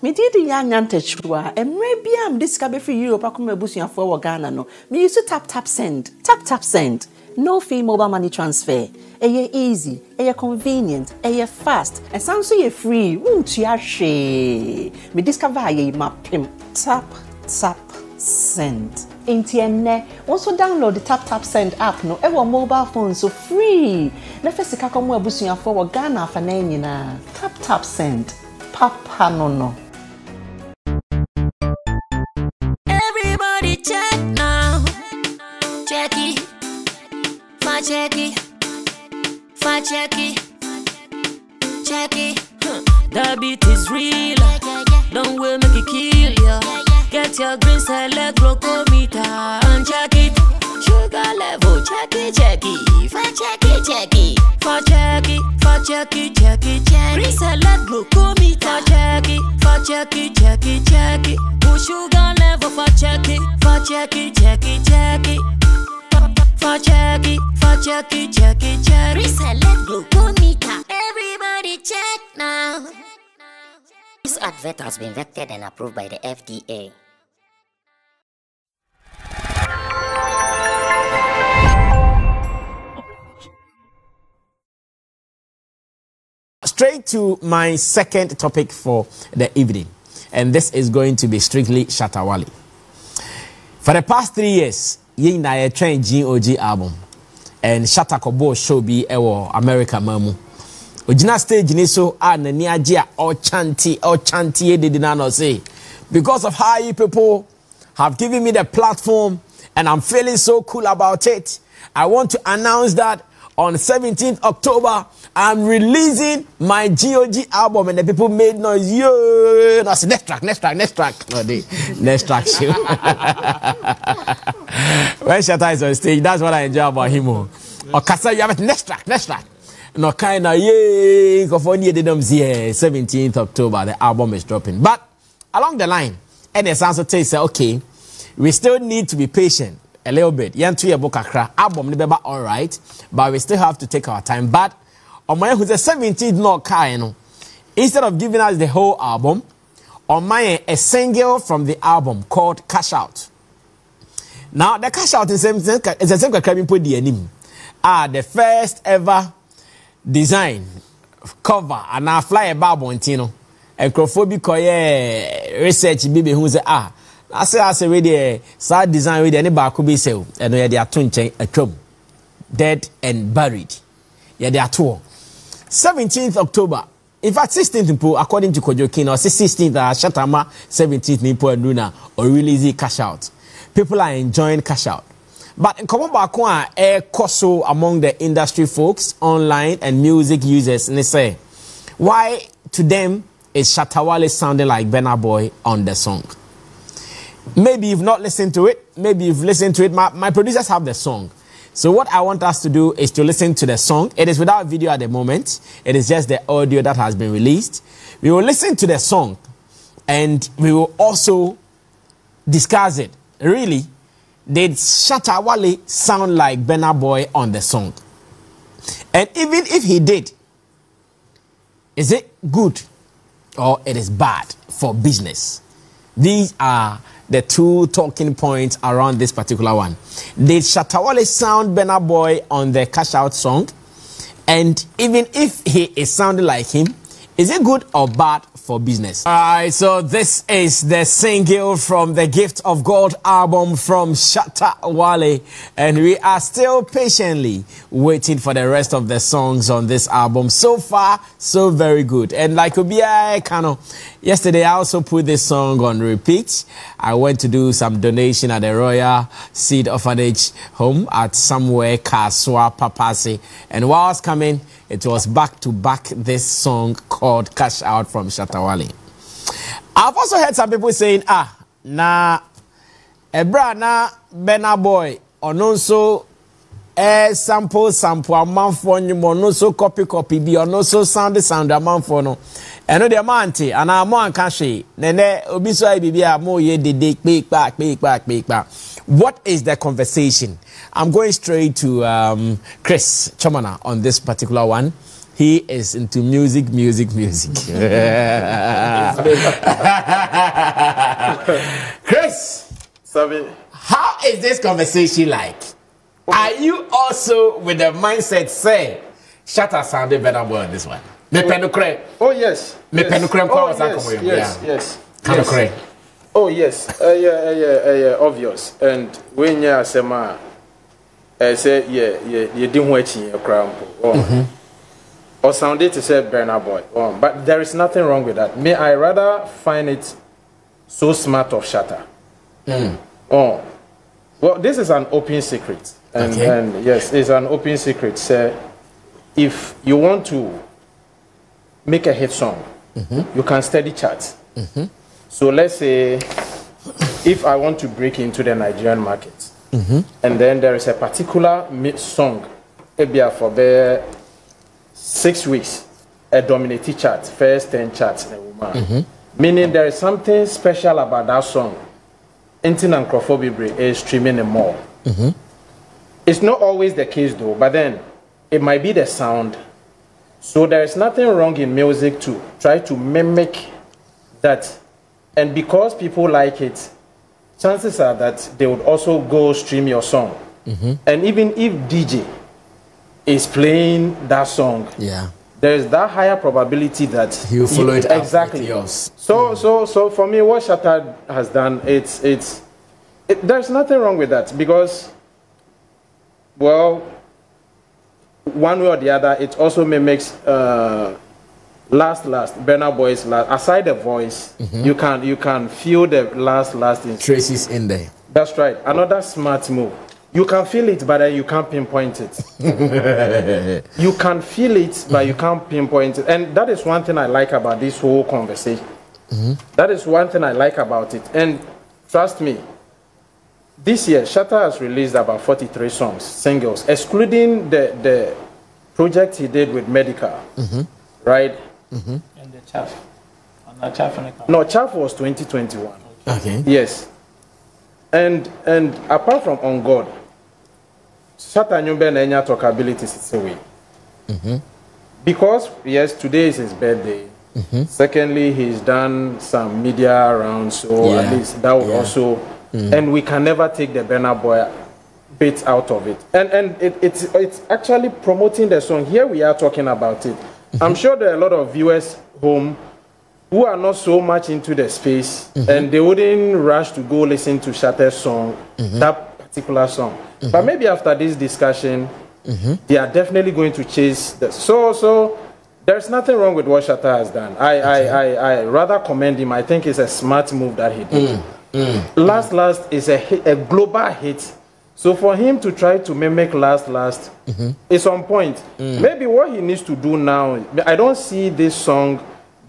Me did the young antechua, and maybe I'm discovered for Europe. I come a bush for Ghana. No, me used to tap send, tap send. No fee mobile money transfer. Eye easy, eye convenient, eye fast, and sounds so ye free. Won't you share? Me discover ye map him. Tap send. Intienne. Also download the tap send app. No, ever mobile phone so free. Na first ka come a bush for Ghana for na. Tap send. Papa no. Everybody check now. Check it. Check it. The beat is real. Don't wait, make it kill ya. Get your green select glucometer and check it. Sugar level, check it. Check it. Green select glucometer. Check it. Push sugar level for check it. Check it. Reselect glucometer. Everybody check now. This advert has been vetted and approved by the FDA. Straight to my second topic for the evening, and this is going to be strictly Shatta Wale. For the past 3 years, ye na ye train GoG album, and Shatta Kobo show be ewo America mamu. Ojina stage ni so na ni agia or chanty ye did not say. Because of how you people have given me the platform and I'm feeling so cool about it, I want to announce that on 17th October, I'm releasing my GoG album, and the people made noise. Yo, that's next track. No, the next track. When Shatta is on stage, that's what I enjoy about him. Or Kasa, you have it next track. No kind of yay. 17th October, the album is dropping. But along the line, and the sounds of say, okay, we still need to be patient. A little bit. Album all right, but we still have to take our time. But on my who's a 17th no kind, instead of giving us the whole album, on my a single from the album called Cash Out. Now the Cash Out is the same put the name. The first ever design cover and I fly a barbon and crofobia research baby who's I say really sad design with any bar could be sale and they are tunching a tomb dead and buried. Yeah, they are two. 17th October. In fact, 16th according to Kojokin or 16th Shatama, 17th Nipo and Luna or release Cash Out. People are enjoying Cash Out. But in Komobakwa air coso among the industry folks, online and music users, and they say, why to them is Shatta Wale sounding like Burna Boy on the song? Maybe you've not listened to it. Maybe you've listened to it. My producers have the song. So what I want us to do is to listen to the song. It is without video at the moment. It is just the audio that has been released. We will listen to the song and we will also discuss it. Really, did Shatta Wale sound like Burna Boy on the song? And even if he did, is it good or it is bad for business? These are the two talking points around this particular one. Did Shatta Wale sound Burna Boy on the Cash Out song? And even if he is sounding like him, is it good or bad for business? Alright, so this is the single from the Gift of God album from Shatta Wale. And we are still patiently waiting for the rest of the songs on this album. So far, so very good. And like Obiai Kano, yesterday I also put this song on repeat. I went to do some donation at the Royal Seed Orphanage home at somewhere Kaswa Papasi. And while I was coming, it was back to back this song called Cash Out from Shatta Wale. I've also heard some people saying, ebra na Burna Boy, or so sample, a man for you, no so copy, be or no so sound a man for no. And no the amante, and I'm more cashy. Nene, obiso bibi a more ye de big back. What is the conversation? I'm going straight to Chris Chomana on this particular one. He is into music. Chris, Sammy, how is this conversation like? Are you also with the mindset say Shatta sounded better boy on this one? Me penukre. oh yes. Me penukre Oh yes. Oh yes. Yeah, obvious. And when you say ma, I say you didn't watch in your crown. Or sounded to say Burna Boy. But there is nothing wrong with that. May I rather find it so smart of Shatta. Well, this is an open secret. And yes, it's an open secret. Say, if you want to make a hit song, you can study charts. So let's say if I want to break into the Nigerian market, and then there is a particular song, maybe for the 6 weeks, a dominating chart, first 10 charts, meaning there is something special about that song. Intin and Crawford is streaming them more. It's not always the case though, but then it might be the sound. So there is nothing wrong in music to try to mimic that. And because people like it, chances are that they would also go stream your song. And even if DJ is playing that song, there is that higher probability that he'll follow it exactly. Yours. So for me, what Shatta has done, there's nothing wrong with that because, well, one way or the other, it also mimics last Burna Boy's last. Aside the voice, you can feel the last traces in there. That's right. Another smart move. You can feel it, but you can't pinpoint it. You can feel it, but you can't pinpoint it. And that is one thing I like about this whole conversation. That is one thing I like about it. And trust me, this year, Shatta has released about 43 songs, singles, excluding the project he did with Medical, right? And the Chaff. No, Chaff was 2021. Okay. Yes. And apart from On God, Shatta Nyumbe Nenya talkability is away. Because, yes, today is his birthday. Secondly, he's done some media rounds, so at least that would also... And we can never take the Burna Boy bit out of it. And it's actually promoting the song. Here we are talking about it. I'm sure there are a lot of viewers home who are not so much into the space, and they wouldn't rush to go listen to Shatta's song, that particular song. But maybe after this discussion, they are definitely going to chase the... So there's nothing wrong with what Shatta has done. I rather commend him. I think it's a smart move that he did. Last is a global hit. So for him to try to mimic Last is on point. Maybe what he needs to do now, I don't see this song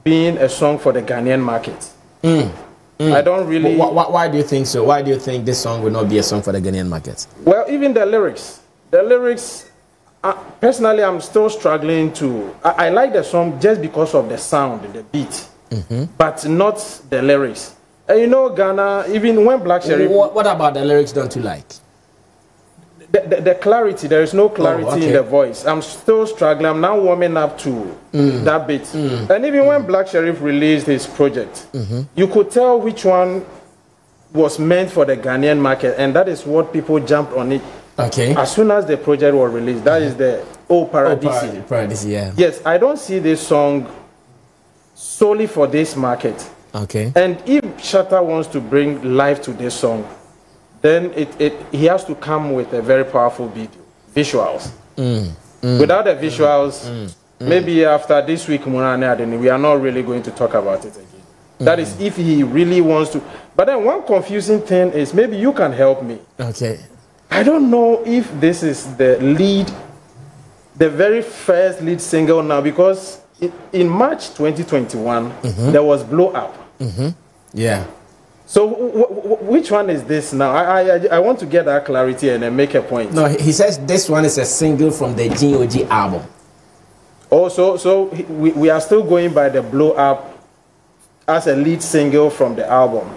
being a song for the Ghanaian market. I don't really... Why do you think so? Why do you think this song will not be a song for the Ghanaian market? Well, even the lyrics, personally, I'm still struggling to... I like the song just because of the sound, the beat, but not the lyrics. You know, Ghana, even when Black Sheriff... What about the lyrics don't you like? The clarity, there is no clarity in the voice. I'm still struggling. I'm now warming up to that bit. And even when Black Sheriff released his project, you could tell which one was meant for the Ghanaian market, and that is what people jumped on it. Okay. As soon as the project was released, that is the Paradisi. Paradisi, yeah. Yes, I don't see this song solely for this market. Okay. And if Shatta wants to bring life to this song, then he has to come with a very powerful visuals. Without the visuals, maybe after this week, we are not really going to talk about it again. That is if he really wants to. But then one confusing thing is, maybe you can help me. Okay. I don't know if this is the very first lead single now, because in March 2021, there was Blow Up. Yeah. So which one is this now? I want to get that clarity and then make a point. No, he says this one is a single from the GoG album. Oh, so we are still going by the Blow Up as a lead single from the album.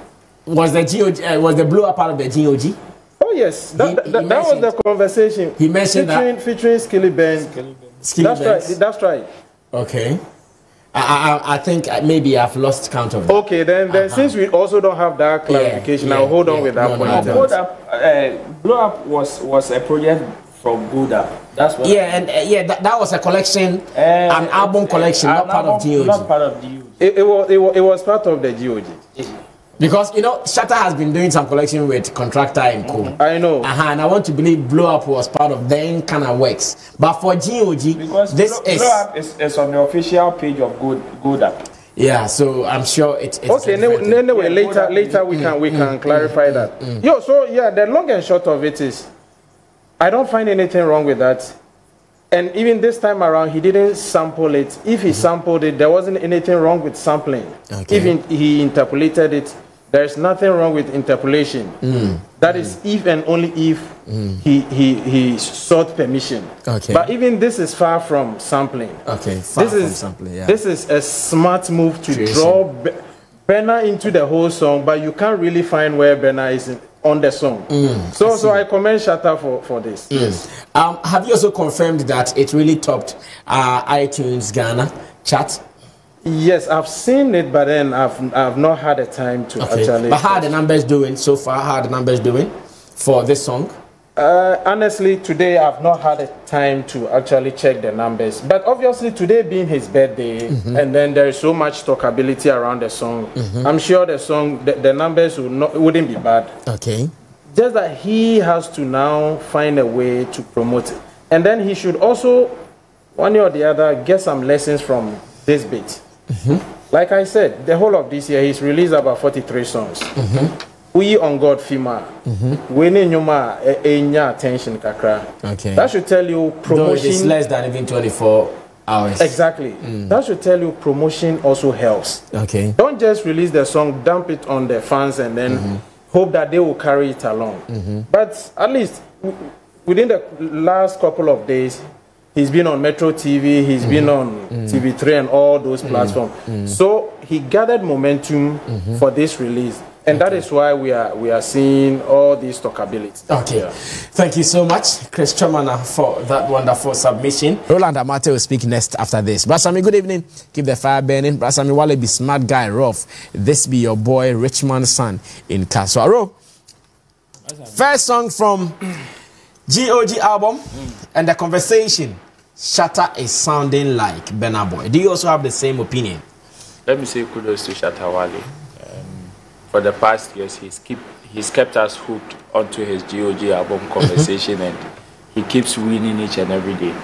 Was the Blow Up part of the GoG? Oh yes, that was the conversation. He mentioned featuring Skilly Ben. That's right. Okay. I think maybe I've lost count of that. Okay, then since we also don't have that clarification, I'll hold on with that point. Blow Up was a project from GoG. That's what. Yeah, and that was a collection, an album collection, not part of GoG. Not part of GoG. It was part of the GoG. Because Shatta has been doing some collection with Contractor and Co. I know. And I want to believe Blow Up was part of them kind of works. But for GoG, because this Blow Up is on the official page of GoG. Yeah, so I'm sure it's okay. Anyway, later we can clarify that. So the long and short of it is, I don't find anything wrong with that. And even this time around, he didn't sample it. If he sampled it, there wasn't anything wrong with sampling. Okay. Even he interpolated it, there's nothing wrong with interpolation. That is if and only if he sought permission. Okay. But even this is far from sampling. Okay. Sampling. Yeah. This is a smart move to draw Benna into the whole song, but you can't really find where Benna is on the song. So I commend Shatta for this. Yes. Have you also confirmed that it really topped iTunes Ghana chat? Yes, I've seen it, but then I've not had the time to actually. But how are the numbers doing so far? How are the numbers doing for this song? Honestly, today I've not had the time to actually check the numbers. But obviously, today being his birthday, and then there is so much talkability around the song, I'm sure the song, the numbers wouldn't be bad. Okay. Just that he has to now find a way to promote it. And then he should also, one way or the other, get some lessons from this bit. Like I said, the whole of this year, he's released about 43 songs. We on God Fima. We need attention kakra. Okay. That should tell you promotion. It's less than even 24 hours. Exactly. That should tell you promotion also helps. Okay. Don't just release the song, dump it on the fans, and then hope that they will carry it along. But at least within the last couple of days, he's been on Metro TV, he's been on TV3 and all those platforms. So he gathered momentum for this release. And that is why we are seeing all these talkability. Okay. Yeah. Thank you so much, Chris Chomana, for that wonderful submission. Roland Amate will speak next after this. Brasami, good evening. Keep the fire burning. Brasami, Wale be smart guy, rough. This be your boy, Richmond's son in Kaswaro. First song from GoG album and the conversation. Shatta is sounding like Burna Boy. Do you also have the same opinion? Let me say kudos to Shatta Wale. For the past years, he's kept us hooked onto his GoG album conversation, and he keeps winning each and every day.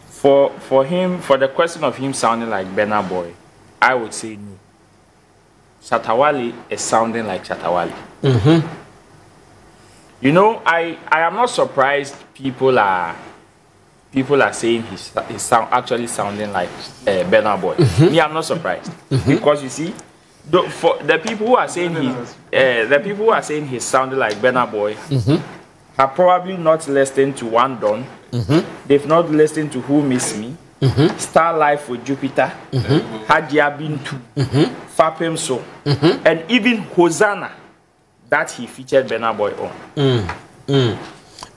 For the question of him sounding like Burna Boy, I would say no. Shatta Wale is sounding like Shatta Wale. You know, I am not surprised people are saying he's actually sounding like Burna Boy. Me, I'm not surprised because you see. For the people who are saying he's sounding like Burna Boy have probably not listened to One Dawn. They've not listened to Who Miss Me, Star Life with Jupiter, Hadia Bintu, Fapem So, and even Hosanna that he featured Burna Boy on.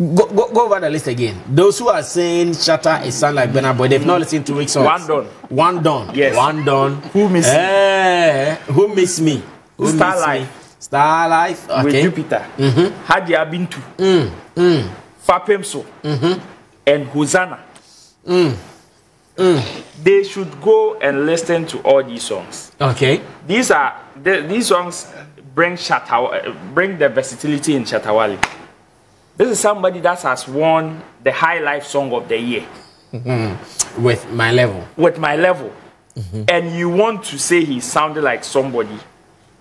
Go over the list again. Those who are saying Shatta is sound like Burna Boy, they've not listened to Rick songs. One Dawn. Yes. One Dawn. Who Miss Me? Who Miss Me? Star Life. Star Life. Okay. With Jupiter. Hadia Bintu. Fapem So. And Hosanna. They should go and listen to all these songs. Okay. These songs bring the versatility in Shatta Wale. This is somebody that has won the High Life Song of the Year. With My Level. With My Level. And you want to say he sounded like somebody.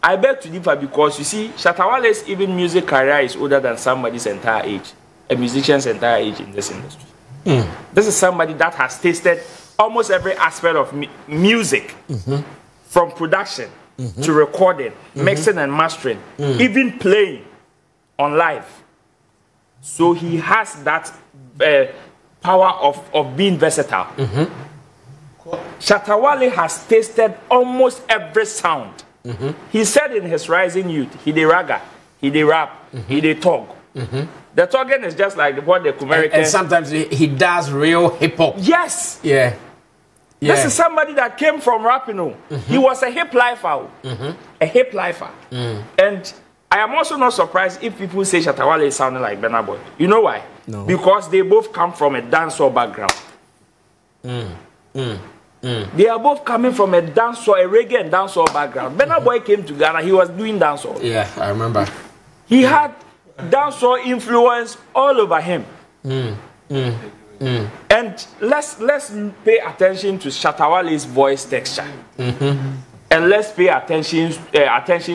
I beg to differ because you see, Shatta Wale's even music career is older than somebody's entire age. A musician's entire age in this industry. This is somebody that has tasted almost every aspect of music. From production to recording, mixing and mastering, even playing on live. So he has that power of being versatile. Shatta Wale has tasted almost every sound. He said in his Rising Youth, he did raga, he did rap, he did talk. The talking is just like what the American. And sometimes he does real hip hop. Yes. Yeah. Yeah. This is somebody that came from rapping. He was a hip lifer. A hip lifer. And I am also not surprised if people say Shatta Wale is sounding like Burna Boy. You know why? No. Because they both come from a dancehall background. They are both coming from a dancehall, a reggae and dancehall background. Burna Boy came to Ghana, he was doing dancehall. Yeah, I remember. He had dancehall influence all over him. And let's pay attention to Shatta Wale's voice texture. And let's pay attention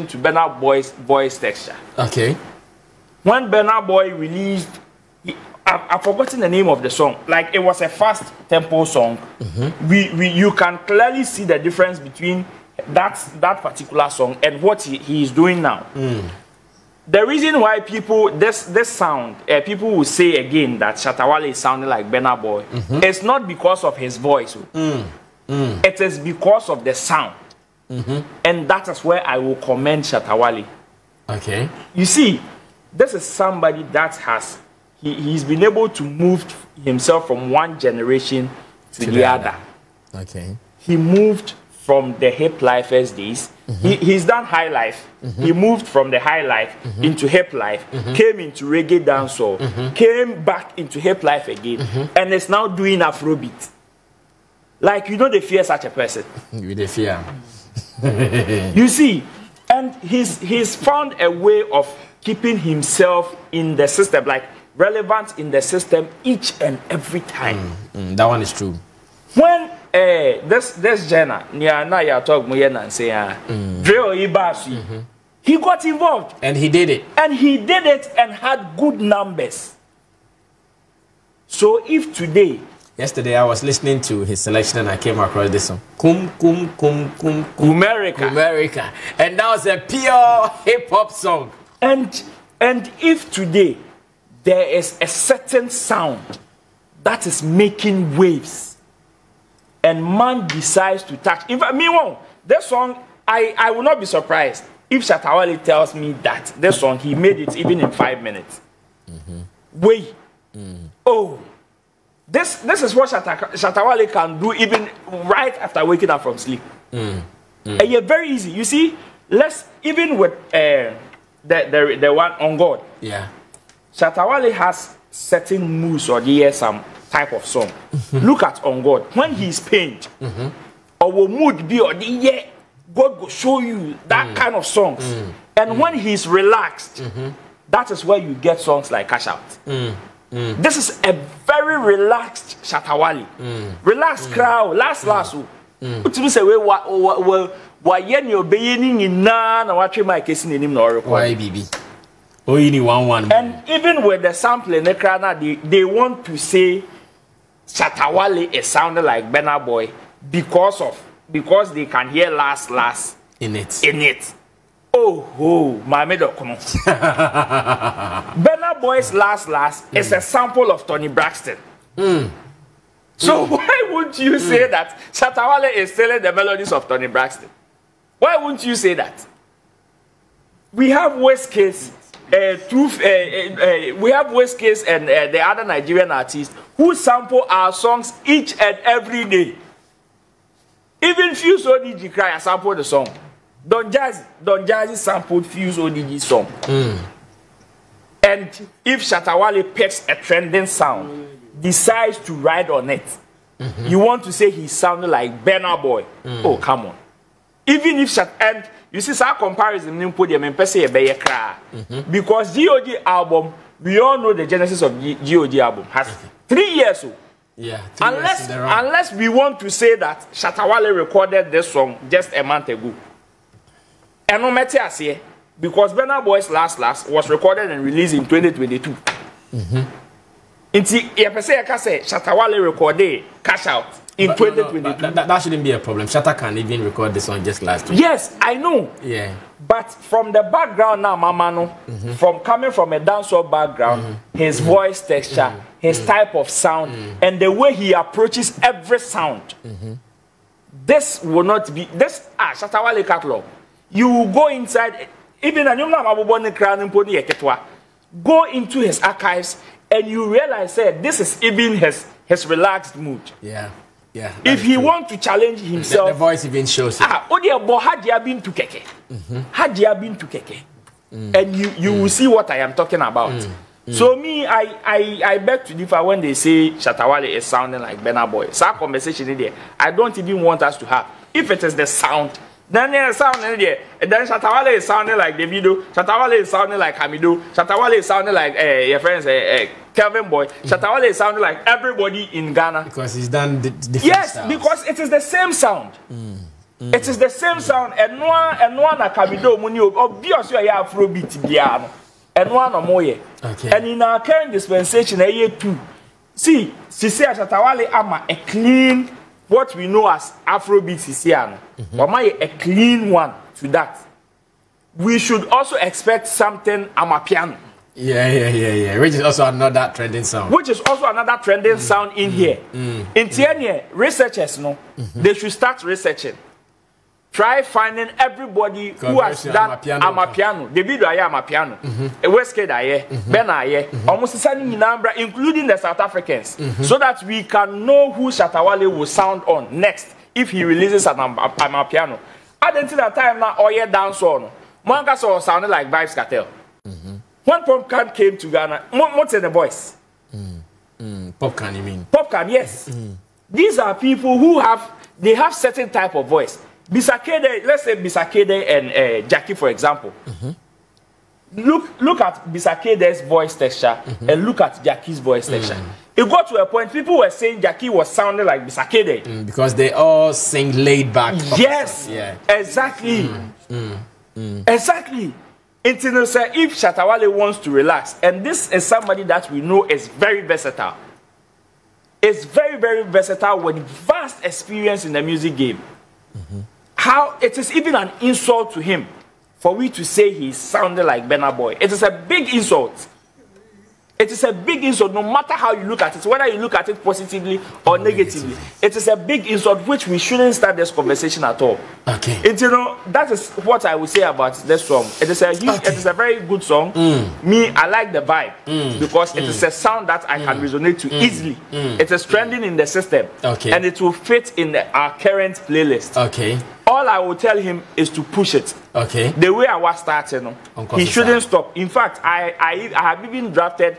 to Burna Boy's voice texture. Okay. When Burna Boy released, I've forgotten the name of the song. Like, it was a fast tempo song. You can clearly see the difference between that particular song and what he is doing now. The reason why people this sound people will say again that Shatta Wale is sounding like Burna Boy, it's not because of his voice. It is because of the sound. And that is where I will commend Shatta Wale. Okay. You see, this is somebody that has he's been able to move himself from one generation to the other. Okay. He moved from the hip lifers days. He's done high life. He moved from the high life into hip life, came into reggae dancehall, came back into hip life again, and is now doing Afrobeat. Like, you know, they fear such a person. They fear. You see, and he's found a way of keeping himself in the system, like relevant in the system each and every time. That one is true. When this Jenna, na talk and say drill Ibasu, he got involved. And he did it. And he did it and had good numbers. So if today, yesterday I was listening to his selection and I came across this song. Kumerica. And that was a pure hip hop song. And if today there is a certain sound that is making waves, and man decides to touch. In fact, meanwhile, this song, I will not be surprised if Shatta Wale tells me that this song, he made it even in 5 minutes. Wait. Oh. This is what Shatta Wale can do even right after waking up from sleep. And yeah, very easy. You see, even with the one on God. Yeah. Shatta Wale has certain moves or some type of song. Look at On God. When he's pained, or mood be or God will show you that kind of songs. And when he's relaxed, that is where you get songs like Cash Out. This is a very relaxed Shatta Wale. Relaxed crowd. Last. What you say? Why you obeying in na watch my case in him no why BB. Oh, you need one. And even with the sampling, they want to say Shatta Wale is sounding like Burna Boy because they can hear last in it. Oh, my middle come on. Burna Boy's last is a sample of Tony Braxton. So why wouldn't you say that Shatta Wale is stealing the melodies of Tony Braxton? Why wouldn't you say that? We have Westcase, we have Westcase and the other Nigerian artists who sample our songs each and every day. Even Fuse ODG Cry sampled the song. Don Jazzy sampled Fuse ODG song. And if Shatta Wale picks a trending sound, decides to ride on it, you want to say he sounded like Burna Boy. Oh, come on. Even if and you see some comparison because GoG album, we all know the genesis of GoG album has 3 years old. Yeah. Unless we want to say that Shatta Wale recorded this song just a month ago. And no matter say because Burna Boy's last was recorded and released in 2022. Inti say Shatta Wale recorded Cash Out in 2022. That shouldn't be a problem. Shatta can even record this song just last week. Yes, I know. Yeah. But from the background now, Mama, from coming from a dancehall background, his voice texture, his type of sound, and the way he approaches every sound, this will not be this. Shatta Wale catalog. You go inside, even a new go into his archives and you realize that this is even his relaxed mood. Yeah. Yeah. If he wants to challenge himself, the voice even shows it. Had you been to Keke? Had you been to Keke? And you will see what I am talking about. So me, I beg to differ when they say Shatta Wale is sounding like Burna Boy. So our conversation in there, I don't even want us to have. If it is the sound, then there's sound in there. And then Shatta Wale is sounding like Davido. Shatta Wale is sounding like Hamido. Shatta Wale is sounding like your friends, Kelvin Boy. Shatta Wale is sounding like everybody in Ghana. Because he's done different Yes, styles. because it is the same sound. It is the same sound. And one na Hamido muni obviously you have Afrobeat piano. And one or more. Okay. And in our current dispensation, a year too. See, Shatta Wale ama a clean, what we know as Afrobeat Sisiano. Or a clean one to that. We should also expect something amapiano. Yeah. Which is also another trending sound. Which is also another trending sound in here. In Tiania, researchers they should start researching. Try finding everybody who has done amapiano. Davido aye amapiano. Westkid aye, Ben aye, almost sending number, including the South Africans, so that we can know who Shatta Wale will sound on next if he releases an amapiano. I didn't see that time now. Oye dance on. Manga saw sounded like Vibes Cartel. When Popcorn came to Ghana, what's in the voice? Popcorn, you mean? Popcorn, yes. These are people who have certain type of voice. Bisakede, let's say Bisakede and Jackie, for example. Look at Bisakede's voice texture and look at Jackie's voice texture. It got to a point people were saying Jackie was sounding like Bisakede because they all sing laid back. Yes, exactly. Exactly. If Shatta Wale wants to relax, and this is somebody that we know is very versatile. It's very, very versatile with vast experience in the music game. How it is even an insult to him for we to say he sounded like Burna Boy. It is a big insult. It is a big insult, no matter how you look at it, whether you look at it positively or negatively. It is a big insult which we shouldn't start this conversation at all. Okay. That is what I would say about this song. It is a very good song. Me, I like the vibe because it is a sound that I can resonate to easily. It is trending in the system. Okay. And it will fit in our current playlist. Okay. All I will tell him is to push it. Okay. The way I was starting, he shouldn't stop. In fact, I have even drafted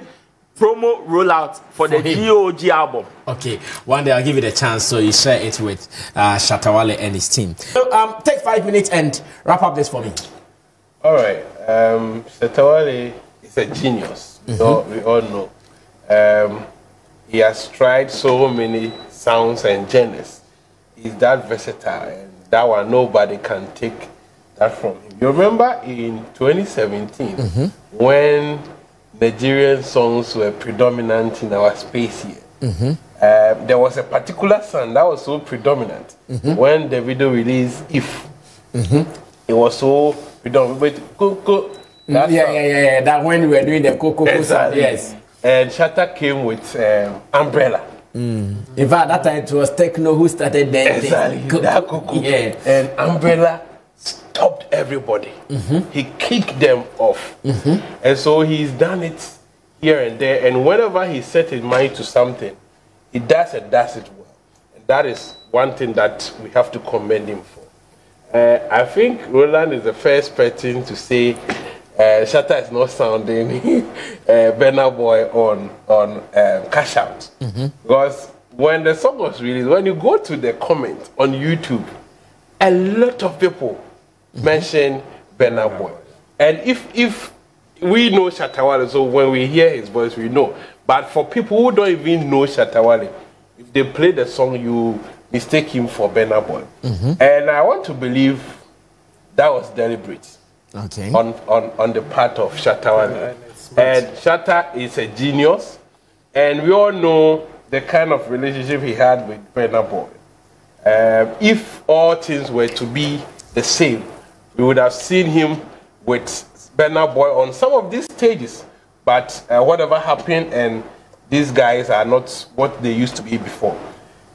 promo rollout for the GoG album. Okay. One day I'll give you the chance so you share it with Shatta Wale and his team. So take 5 minutes and wrap up this for me. All right. Shatta Wale is a genius. So we all know. He has tried so many sounds and genres. He's that versatile, and that one nobody can take that from him. You remember in 2017 when Nigerian songs were predominant in our space here. There was a particular song that was so predominant when the video released If. It was so predominant. That when we were doing the Coco exactly. song, yes. And Shatta came with Umbrella. In fact, that time it was Techno who started dancing. Exactly. That Coco. Yeah. And Umbrella stopped everybody. He kicked them off. And so he's done it here and there. And whenever he set his mind to something, he does it well. And that is one thing that we have to commend him for. I think Roland is the first person to say Shatta is not sounding Burna Boy on Cash Out. Because when the song was released, when you go to the comment on YouTube, a lot of people mention Burna Boy. And if we know Shatta Wale, so when we hear his voice, we know. But for people who don't even know Shatta Wale, if they play the song, you mistake him for Burna Boy. And I want to believe that was deliberate. Okay. On the part of Shatta Wale. And Shatta is a genius. And we all know the kind of relationship he had with Burna Boy. If all things were to be the same, we would have seen him with Burna Boy on some of these stages. But whatever happened, and these guys are not what they used to be before.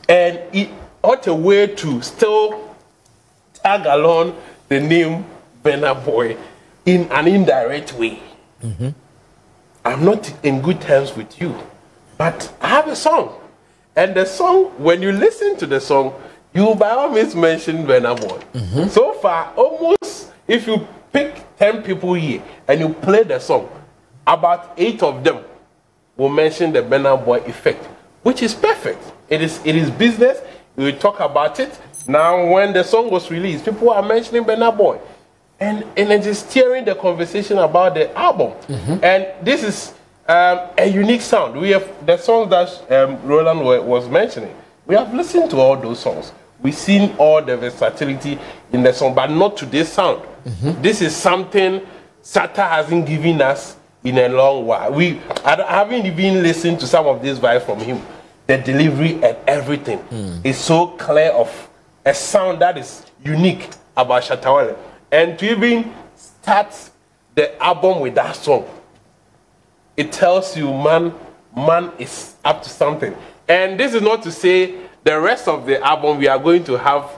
And it ought a way to still tag along the name Burna Boy in an indirect way. I'm not in good terms with you, but I have a song. And the song, when you listen to the song, you by all means mention Burna Boy. So far, almost, if you pick 10 people here and you play the song, about 8 of them will mention the Burna Boy effect, which is perfect. It is business. We talk about it. Now, when the song was released, people are mentioning Burna Boy. And it is steering the conversation about the album. And this is a unique sound. We have the songs that Roland was mentioning. We have listened to all those songs. We've seen all the versatility in the song, but not to this sound. This is something Shatta hasn't given us in a long while. I haven't even listened to some of these vibes from him. The delivery and everything is so clear of a sound that is unique about Shatta Wale. And to even start the album with that song, it tells you man is up to something. And this is not to say the rest of the album we are going to have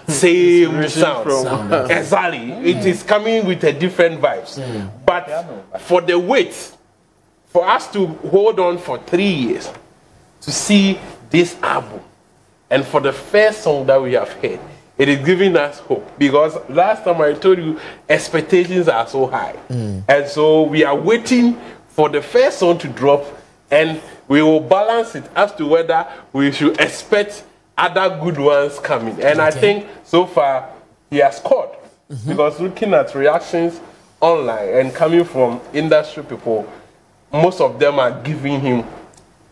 same sounds. Exactly. It is coming with a different vibes. But for the wait, for us to hold on for 3 years to see this album, and for the first song that we have heard, it is giving us hope, because last time I told you expectations are so high. And so we are waiting for the first song to drop, and we will balance it as to whether we should expect other good ones coming. And I think so far he has scored, because looking at reactions online and coming from industry people, most of them are giving him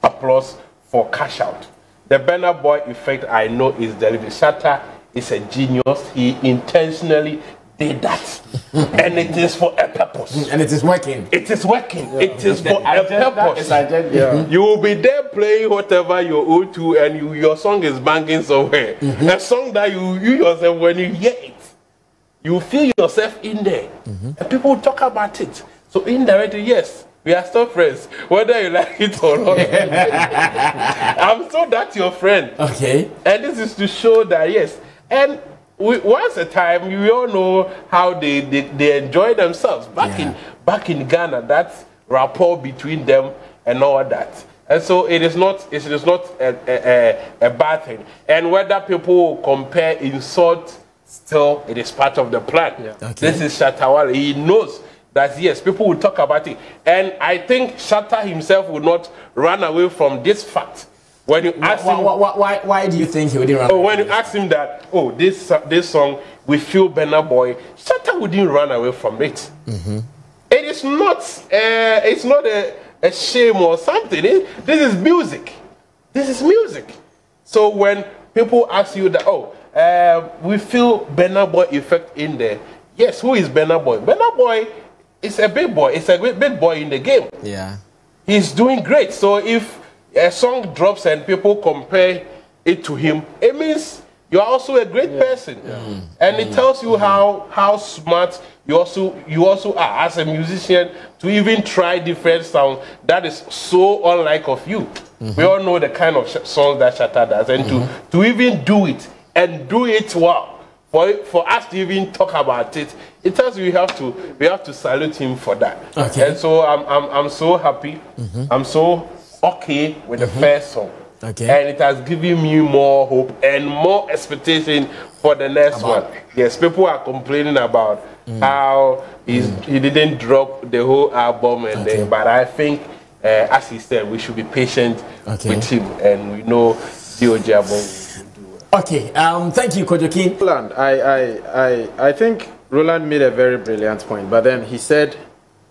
applause for Cash Out. The Burna Boy effect, I know, is delivered. Shatta is a genius. He intentionally did that. And it is for a purpose. And it is working. It is working. It is for a purpose. You will be there playing whatever you're owed to, and your song is banging somewhere. A song that you yourself, when you hear it, you feel yourself in there. And people talk about it. So indirectly, yes, we are still friends, whether you like it or not. I'm so that's your friend. Okay. And this is to show that, yes. And once a time, we all know how they enjoy themselves. Back in Ghana, that's rapport between them and all that. And so it is not a bad thing. And whether people will compare, insult, still it is part of the plan. This is Shatta Wale. He knows that, yes, people will talk about it. And I think Shatta himself will not run away from this fact. When you ask him, why do you think he wouldn't run away? When you ask him that, this song, we feel Burna Boy, Shatta wouldn't run away from it. It is not, it's not a shame or something. This is music. This is music. So when people ask you that, we feel Burna Boy effect in there. Yes, who is Burna Boy? Burna Boy is a big boy. It's a big boy in the game. Yeah. He's doing great. So if a song drops and people compare it to him, it means you're also a great person. And it tells you how smart you also are as a musician to even try different sounds that is so unlike of you. We all know the kind of songs that Shatta does, and to even do it and do it well, for us to even talk about it, it tells you we have to salute him for that. And so I'm so happy. I'm so okay with the first song. And it has given me more hope and more expectation for the next one. Yes, people are complaining about how he didn't drop the whole album, and but I think, as he said, we should be patient with him, and we know GoG album will do well. Thank you, Kojokin. Roland, I think Roland made a very brilliant point, but then he said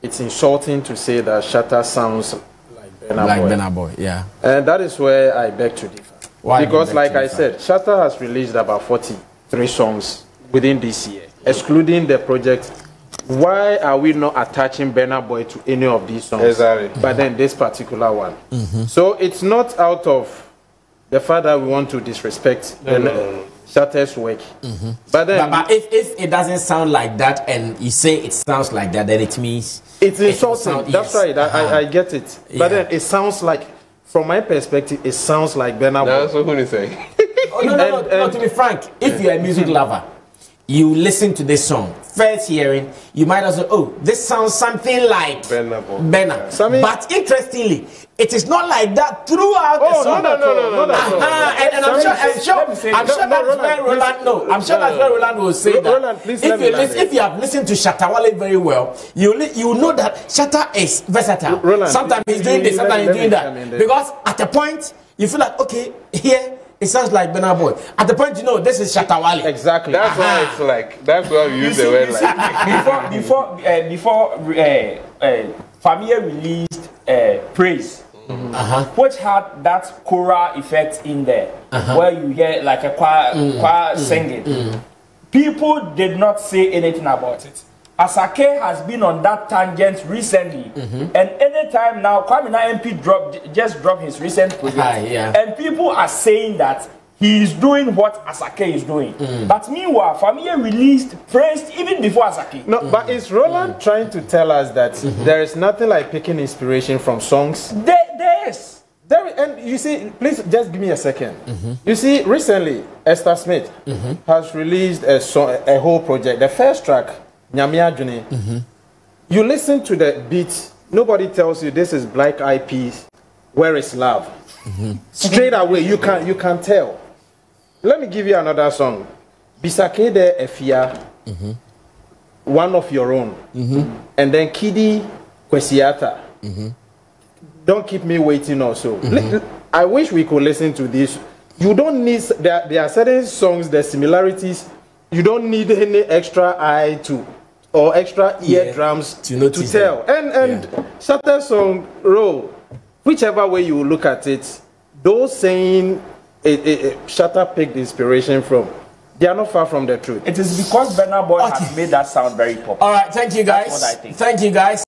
it's insulting to say that Shatta sounds like Burna Boy. And that is where I beg to differ. Why? Because like I said, Shatta has released about 43 songs within this year, excluding the project. Why are we not attaching Burna Boy to any of these songs? Exactly. But then this particular one. So it's not out of the fact that we want to disrespect Shatta's work. But then, but if it doesn't sound like that, and you say it sounds like that, then it means it's insulting. That's right. I get it. But then it sounds like, from my perspective, it sounds like Burna Boy. That's what I'm saying. No, to be frank, if you're a music lover, you listen to this song, first hearing, you might also, oh, this sounds something like Benna. But interestingly, it is not like that throughout the song. No. And I'm sure that's where Roland. No, I'm sure that's where Roland will say that. Roland, please if you have listened to Shatta Wale very well, you know that Shatta is versatile. Roland, sometimes he's doing this, sometimes he's doing that. Because at a point you feel like, okay, here it sounds like Burna Boy. At the point, you know, this is Shatta Wale. Exactly. That's why it's like. That's why we use the word like. Before Famia released Praise, which had that choral effect in there, where you hear like a choir singing. People did not say anything about it. Asake has been on that tangent recently, and anytime now, Kwamina MP just dropped his recent project, and people are saying that he is doing what Asake is doing. But meanwhile, Famia released Praise even before Asake. No, but is Roland trying to tell us that there is nothing like picking inspiration from songs? There is. And you see, please just give me a second. You see, recently, Esther Smith has released a song, a whole project. The first track, Nyamia Juni. You listen to the beat, nobody tells you this is Black Eyed Peas, Where is Love? Straight away, you can tell. Let me give you another song. Bisake de Efia, One of Your Own. And then Kidi Kwesiata. Don't Keep Me Waiting also. I wish we could listen to this. You don't need, there are certain songs, the similarities, you don't need any extra eye to, or extra eardrums to tell. And Shatta song, roll, whichever way you look at it, those saying Shatta picked inspiration from, they are not far from the truth. It is because Burna Boy has made that sound very popular. All right, thank you guys. That's what I think. Thank you guys.